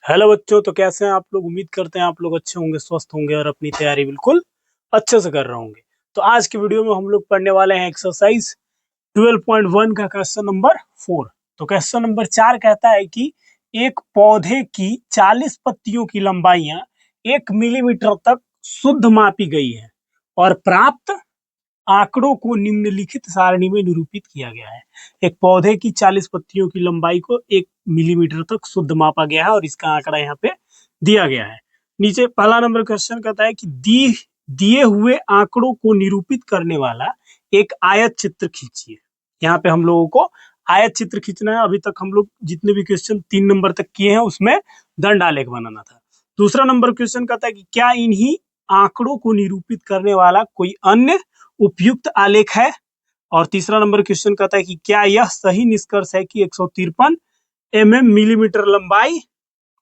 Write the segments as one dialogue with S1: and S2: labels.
S1: Hello बच्चों, तो कैसे हैं आप लोग। उम्मीद करते हैं आप लोग अच्छे होंगे, स्वस्थ होंगे और अपनी तैयारी बिल्कुल अच्छे से कर रहे होंगे। तो आज की वीडियो में हम लोग पढ़ने वाले हैं एक्सरसाइज 12.1 का क्वेश्चन नंबर 4। तो क्वेश्चन नंबर 4 कहता है कि एक पौधे की 40 पत्तियों की लंबाइयां 1 मिलीमीटर तक शुद्ध मापी गई है और प्राप्त आंकड़ों को निम्नलिखित सारणी में निरूपित किया गया है। एक पौधे की 40 पत्तियों की लंबाई को 1 मिलीमीटर तक शुद्ध मापा गया है और इसका आंकड़ा यहाँ पे दिया गया है। नीचे पहला नंबर क्वेश्चन कहता है कि दिए हुए आंकड़ों को निरूपित करने वाला एक आयत चित्र खींचिए। यहाँ पे हम लोगों को आयत चित्र खींचना है। अभी तक हम लोग जितने भी क्वेश्चन 3 नंबर तक किए हैं उसमें दंड आलेख बनाना था। दूसरा नंबर क्वेश्चन कहता है कि क्या इन्हीं आंकड़ों को निरूपित करने वाला कोई अन्य उपयुक्त आलेख है। और तीसरा नंबर क्वेश्चन कहता है कि क्या यह सही निष्कर्ष है कि 153 मिलीमीटर लंबाई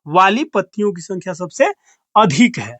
S1: वाली पत्तियों की संख्या सबसे अधिक है।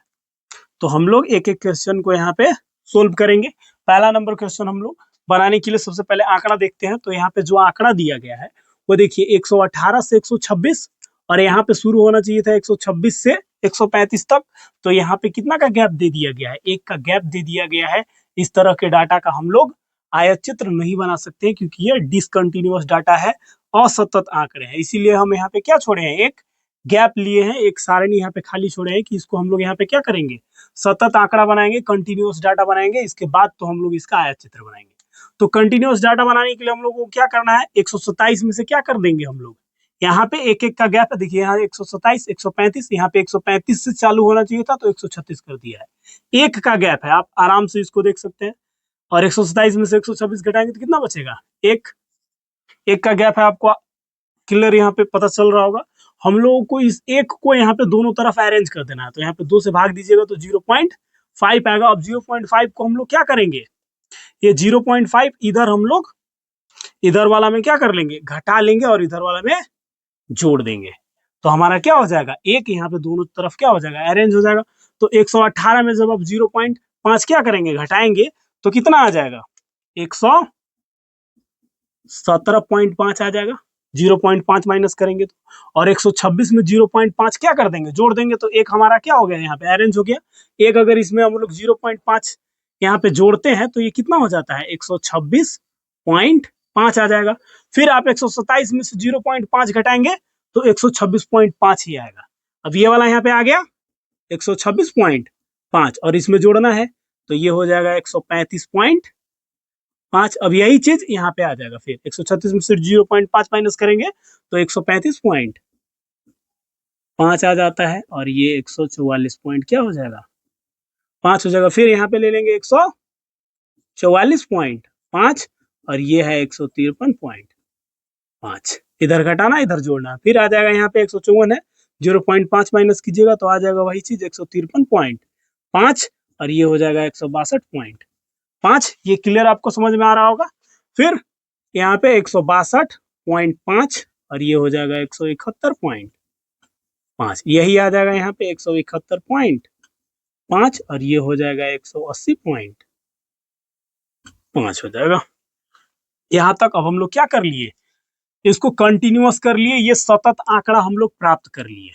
S1: तो हम लोग एक एक क्वेश्चन को यहाँ पे सोल्व करेंगे। पहला नंबर क्वेश्चन हम लोग बनाने के लिए सबसे पहले आंकड़ा देखते हैं। तो यहाँ पे जो आंकड़ा दिया गया है वो देखिए 118 से 126 और यहाँ पे शुरू होना चाहिए था 126 से 135 तक। तो यहाँ पे कितना का गैप दे दिया गया है, 1 का गैप दे दिया गया है। इस तरह के डाटा का हम लोग आयत चित्र नहीं बना सकते क्योंकि ये डिसकंटिन्यूअस डाटा है, असतत आंकड़े हैं। इसीलिए हम यहाँ पे क्या छोड़े हैं, एक गैप लिए हैं, एक सारणी यहाँ पे खाली छोड़े हैं कि इसको हम लोग यहाँ पे क्या करेंगे, सतत आंकड़ा बनाएंगे, कंटिन्यूअस डाटा बनाएंगे। इसके बाद तो हम लोग इसका आयत चित्र बनाएंगे। तो कंटिन्यूअस डाटा बनाने के लिए हम लोग को क्या करना है, 127 में से क्या कर देंगे हम लोग, यहाँ पे एक एक का गैप है। देखिए यहाँ 127, 135, यहाँ पे 135 से चालू होना चाहिए था तो 136 कर दिया है। एक का गैप है, आप आराम से इसको देख सकते हैं। और 127 में से 126 घटाएंगे तो कितना बचेगा, एक का गैप है। आपको क्लियर यहाँ पे पता चल रहा होगा। हम लोगों को इस एक को यहाँ पे दोनों तरफ अरेंज कर देना है। तो यहाँ पे 2 से भाग दीजिएगा तो 0.5 आएगा। अब 0.5 को हम लोग क्या करेंगे, ये 0.5 इधर हम लोग इधर वाला में क्या कर लेंगे, घटा लेंगे और इधर वाला में जोड़ देंगे। तो हमारा क्या हो जाएगा, एक यहाँ पे दोनों तरफ क्या हो जाएगा, अरेंज हो जाएगा। तो 118 में जब आप 0.5 क्या करेंगे, घटाएंगे तो कितना आ जाएगा, 117.5 आ जाएगा। 0.5 माइनस करेंगे तो, और 126 में 0.5 क्या कर देंगे, जोड़ देंगे। तो एक हमारा क्या हो गया, यहाँ पे अरेंज हो गया। एक अगर इसमें हम लोग 0.5 यहाँ पे जोड़ते हैं तो ये कितना हो जाता है, 126.5 आ जाएगा। फिर आप 127 में से 0.5 घटाएंगे तो 126.5 ही आएगा। अब ये वाला यहाँ पे आ गया 126.5 और इसमें जोड़ना है तो ये हो जाएगा 135.5। अब यही चीज यहाँ पे आ जाएगा। फिर 136 में से 0.5 माइनस करेंगे तो 135.5 आ जाता है और ये 144 पॉइंट क्या हो जाएगा, 5 हो जाएगा। फिर यहाँ पे ले लेंगे 144.5 और ये है 153.5। इधर घटाना इधर जोड़ना, फिर आ जाएगा यहाँ पे 154 है, 0.5 माइनस कीजिएगा तो आ जाएगा वही चीज 153.5 और ये हो जाएगा 162.5। ये क्लियर आपको समझ में आ रहा होगा। फिर यहाँ पे 162.5 और ये हो जाएगा 171.5, यही आ जाएगा यहाँ पे 171.5 और ये हो जाएगा 180.5 हो जाएगा। यहाँ तक अब हम लोग क्या कर लिए, इसको कंटिन्यूअस कर लिए, ये सतत आंकड़ा हम लोग प्राप्त कर लिए,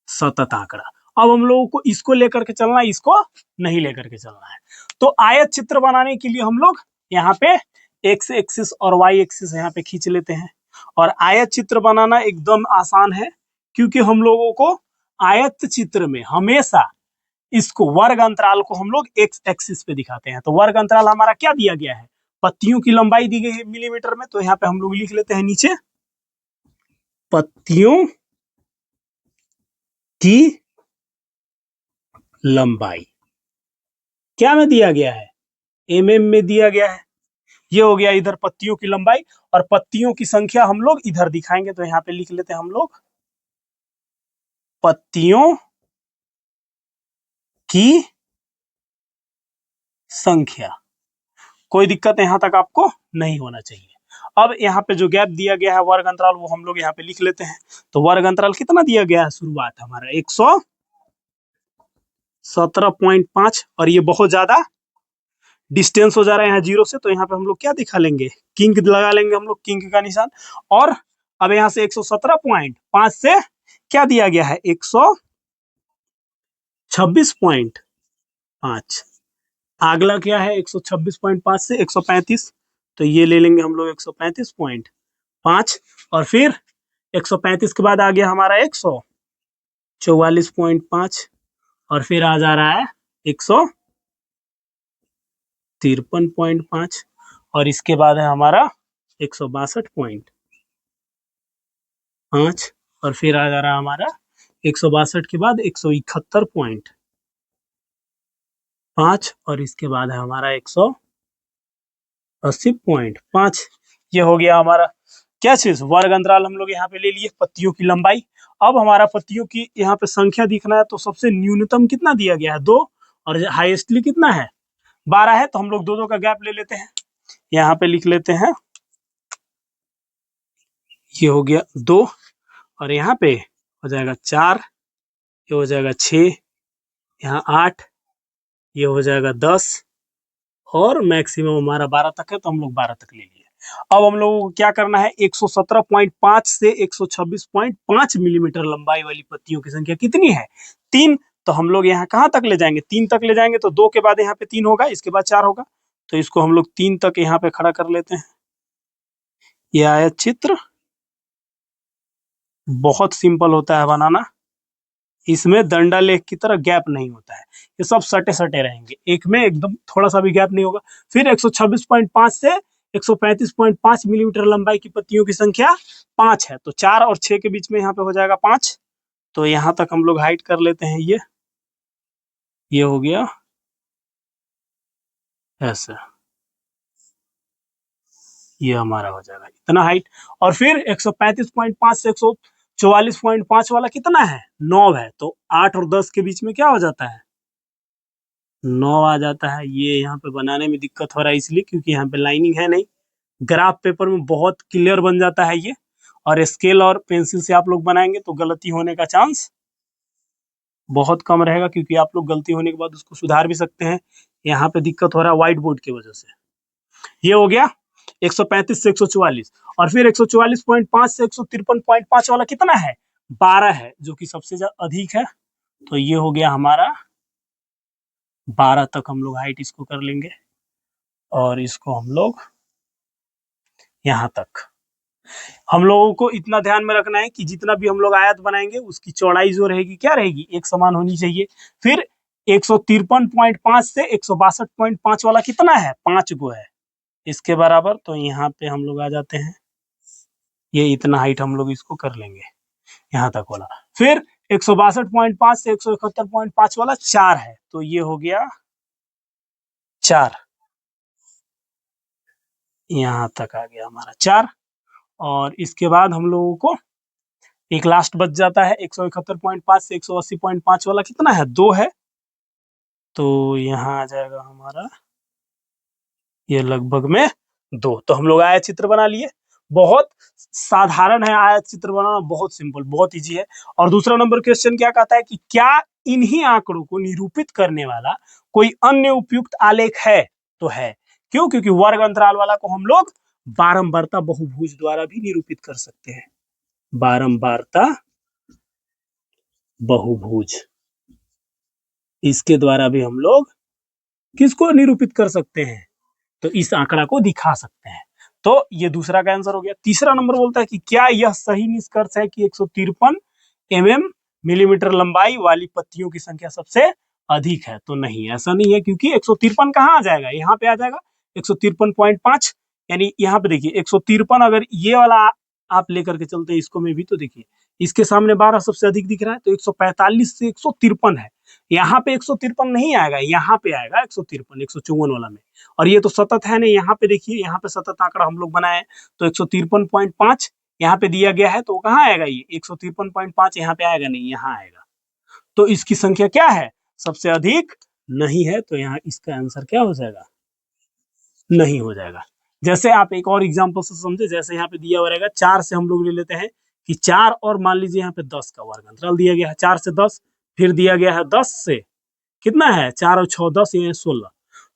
S1: सतत आंकड़ा। अब हम लोगों को इसको लेकर के चलना है, इसको नहीं लेकर के चलना है। तो आयत चित्र बनाने के लिए हम लोग यहाँ पे एक्स एक्सिस और वाई एक्सिस यहाँ पे खींच लेते हैं। और आयत चित्र बनाना एकदम आसान है क्योंकि हम लोगों को आयत चित्र में हमेशा इसको वर्ग अंतराल को हम लोग एक्स एक्सिस पे दिखाते हैं। तो वर्ग अंतराल हमारा क्या दिया गया है, पत्तियों की लंबाई दी गई है मिलीमीटर में। तो यहाँ पे हम लोग लिख लेते हैं नीचे, पत्तियों की लंबाई क्या में दिया गया है, में दिया गया है। ये हो गया इधर पत्तियों की लंबाई, और पत्तियों की संख्या हम लोग इधर दिखाएंगे। तो यहाँ पे लिख लेते हैं हम लोग, पत्तियों की संख्या। कोई दिक्कत यहां तक आपको नहीं होना चाहिए। अब यहाँ पे जो गैप दिया गया है वर्ग अंतराल, वो हम लोग यहाँ पे लिख लेते हैं। तो वर्ग अंतराल कितना दिया गया है, शुरुआत हमारा 117.5 और ये बहुत ज्यादा डिस्टेंस हो जा रहा है यहाँ 0 से। तो यहाँ पे हम लोग क्या दिखा लेंगे, किंग लगा लेंगे हम लोग, किंग का निशान। और अब यहाँ से 117.5 से क्या दिया गया है 126.5। अगला क्या है 126.5 से 135, तो ये ले लेंगे हम लोग 135.5। और फिर 135 के बाद आ गया हमारा 144.5, और फिर आ जा रहा है 153.5, और इसके बाद है हमारा 162.5, और फिर आ जा रहा है हमारा 162 के बाद 171.5, और इसके बाद है हमारा 180.5। ये हो गया हमारा क्या चीज, वर्ग अंतराल हम लोग यहाँ पे ले लिए। पत्तियों की लंबाई, अब हमारा पत्तियों की यहाँ पे संख्या दिखना है, तो सबसे न्यूनतम कितना दिया गया है 2, और हाईएस्टली कितना है 12 है, तो हम लोग दो दो का गैप ले लेते हैं। यहाँ पे लिख लेते हैं, ये हो गया 2, और यहाँ पे हो जाएगा 4, ये हो जाएगा 6, यहाँ 8, ये हो जाएगा 10, और मैक्सिमम हमारा 12 तक है, तो हम लोग 12 तक ले लिए। अब हम लोगों को क्या करना है, 117.5 से 126.5 मिलीमीटर लंबाई वाली पत्तियों की संख्या कितनी है 3। तो हम लोग यहाँ कहाँ तक ले जाएंगे, 3 तक ले जाएंगे, तो 2 के बाद यहाँ पे 3 होगा, इसके बाद 4 होगा, तो इसको हम लोग 3 तक यहाँ पे खड़ा कर लेते हैं। यह आयत चित्र बहुत सिंपल होता है बनाना, इसमें दंडा लेख की तरह गैप नहीं होता है, ये सब सटे सटे रहेंगे, एक में एकदम थोड़ा सा भी गैप नहीं होगा। फिर 126.5 से 135.5 मिलीमीटर लंबाई की पत्तियों की संख्या 5 है, तो 4 और 6 के बीच में यहाँ पे हो जाएगा 5, तो यहाँ तक हम लोग हाइट कर लेते हैं। ये हो गया ऐसा, ये हमारा हो जाएगा इतना हाइट। और फिर 135.5 से 144.5 वाला कितना है 9 है, तो 8 और 10 के बीच में क्या हो जाता है 9 आ जाता है। ये यहाँ पे बनाने में दिक्कत हो रहा है इसलिए क्योंकि यहाँ पे लाइनिंग है नहीं, ग्राफ पेपर में बहुत क्लियर बन जाता है ये, और स्केल और पेंसिल से आप लोग बनाएंगे तो गलती होने का चांस बहुत कम रहेगा, क्योंकि आप लोग गलती होने के बाद उसको सुधार भी सकते हैं। यहाँ पे दिक्कत हो रहा है व्हाइट बोर्ड की वजह से। ये हो गया 135 से 144, और फिर 144.5 से 153.5 वाला कितना है 12 है, जो कि सबसे ज्यादा अधिक है, तो ये हो गया हमारा 12 तक हम लोग हाइट इसको कर लेंगे, और इसको हम लोग यहाँ तक। हम लोगों को इतना ध्यान में रखना है कि जितना भी हम लोग आयत बनाएंगे उसकी चौड़ाई जो रहेगी क्या रहेगी एक समान होनी चाहिए। फिर 153.5 से 162.5 वाला कितना है 5 गो है इसके बराबर, तो यहाँ पे हम लोग आ जाते हैं, ये इतना हाइट हम लोग इसको कर लेंगे यहाँ तक वाला। फिर 162.5 से 171.5 वाला 4 है, तो ये हो गया 4, यहाँ तक आ गया हमारा 4। और इसके बाद हम लोगों को एक लास्ट बच जाता है 171.5 से 180.5 वाला कितना है 2 है, तो यहाँ आ जाएगा हमारा ये लगभग में 2। तो हम लोग आयत चित्र बना लिए, बहुत साधारण है आयत चित्र बनाना, बहुत सिंपल, बहुत इजी है। और दूसरा नंबर क्वेश्चन क्या कहता है कि क्या इन्हीं आंकड़ों को निरूपित करने वाला कोई अन्य उपयुक्त आलेख है, तो है। क्यों, क्योंकि वर्ग अंतराल वाला को हम लोग बारंबारता बहुभुज द्वारा भी निरूपित कर सकते हैं, बारंबारता बहुभुज, इसके द्वारा भी हम लोग किसको निरूपित कर सकते हैं, तो इस आंकड़ा को दिखा सकते हैं। तो ये दूसरा का आंसर हो गया। तीसरा नंबर बोलता है कि क्या यह सही निष्कर्ष है कि 153 मिलीमीटर लंबाई वाली पत्तियों की संख्या सबसे अधिक है, तो नहीं, ऐसा नहीं है, क्योंकि 153 कहाँ आ जाएगा, यहाँ पे आ जाएगा 153.5, यानी यहाँ पे देखिए 153, अगर ये वाला आप लेकर के चलते हैं इसको में भी, तो देखिए इसके सामने 12 सबसे अधिक दिख रहा है, तो 145 से 153 है, यहाँ पे 153 नहीं आएगा, यहाँ पे आएगा 153 154 वाला में। और ये तो सतत है नहीं, यहाँ पे देखिए, यहाँ पे सतत आंकड़ा हम लोग बनाए, तो 153.5 यहाँ पे दिया गया है, तो कहाँ आएगा ये 153.5, यहाँ पे आएगा नहीं, यहाँ आएगा, तो इसकी संख्या क्या है सबसे अधिक नहीं है, तो यहाँ इसका आंसर क्या हो जाएगा नहीं हो जाएगा। जैसे आप एक और एग्जांपल से समझे, जैसे यहाँ पे दिया हुआ रहेगा 4 से हम लोग ले लेते हैं कि 4 और मान लीजिए यहाँ पे 10 का वर्ग अंतराल दिया गया है, 4 से 10, फिर दिया गया है 10 से कितना है 4 और 6 10, ये 16,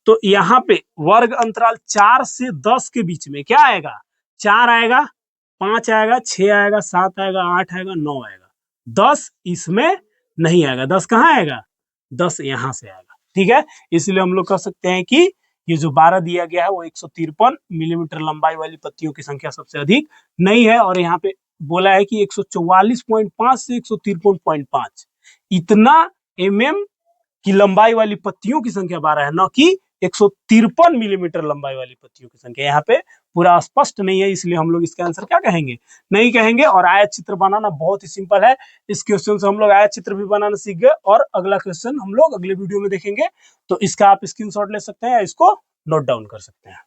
S1: तो यहाँ पे वर्ग अंतराल 4 से 10 के बीच में क्या आएगा 4 आएगा, 5 आएगा, 6 आएगा, 7 आएगा, 8 आएगा, 9 आएगा, 10 इसमें नहीं आएगा। 10 कहाँ आएगा? 10 यहां से आएगा। ठीक है, इसलिए हम लोग कह सकते हैं कि ये जो 12 दिया गया है वो 153 मिलीमीटर लंबाई वाली पत्तियों की संख्या सबसे अधिक नहीं है। और यहाँ पे बोला है कि 144.5 से 153.5 इतना की लंबाई वाली पत्तियों की संख्या 12 है, न कि 153 मिलीमीटर लंबाई वाली पत्तियों की संख्या। यहाँ पे पूरा स्पष्ट नहीं है, इसलिए हम लोग इसका आंसर क्या कहेंगे? नहीं कहेंगे। और आयत चित्र बनाना बहुत ही सिंपल है। इस क्वेश्चन से हम लोग आयत चित्र भी बनाना सीख गए और अगला क्वेश्चन हम लोग अगले वीडियो में देखेंगे। तो इसका आप स्क्रीनशॉट ले सकते हैं या इसको नोट डाउन कर सकते हैं।